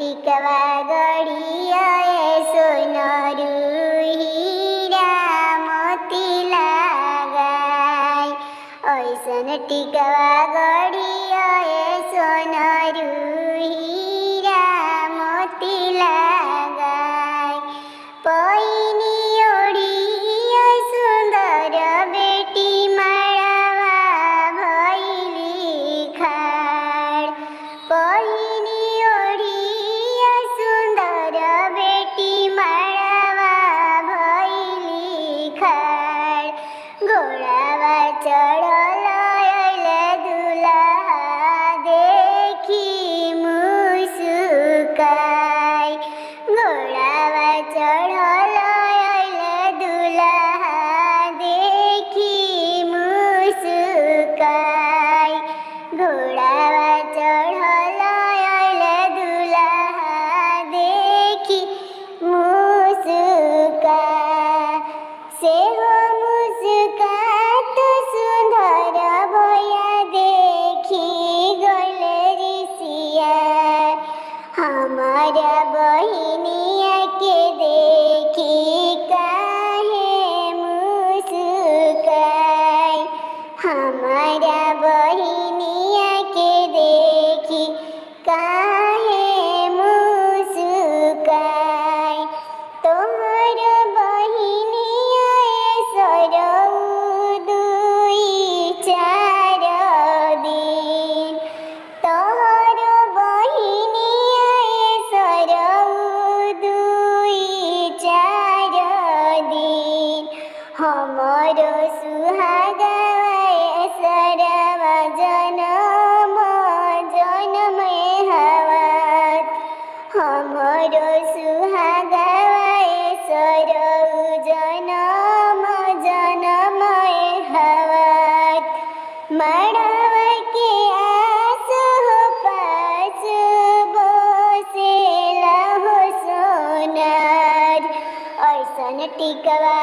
टिकवा गढ़िया सोनरू हीरा मोती लगाई। ऐसन टिकवा गढ़िया सोनरू हीरा मोती लगाई। पैनी ओढ़िया सुंदर बेटी माड़वा भइली खाड़। पैनी ओढ़िया सुंदर बेटी माड़वा भइली खाड़। घोड़ावा चढ़ल अइले दुल्हा देखी मुस्काई। घोड़ावा चढ़ल अइले दुल्हा देखी मुस्काई। घोड़ावा चढ़ल अइले दुल्हा देखी मुस्काई। सेहो मुस्कात सुंदर भैया देखी गइले ऋषिया। हमारा बहिनिया के देखी काहे मुस्काई। हमारा बहिनिया के देखी काहे मुस्काई। तोहर बहिनिया सरौ दुई चार दिन। तोहर बहिनिया सरौ दुई चार दिन। हमर सुहागा सरवा जनम जनम हवत। हमर सुहागा सरौ जनम जनम हवत। मड़वा के आस हो पास बसेला हो सोनार। ऐसन टिकवा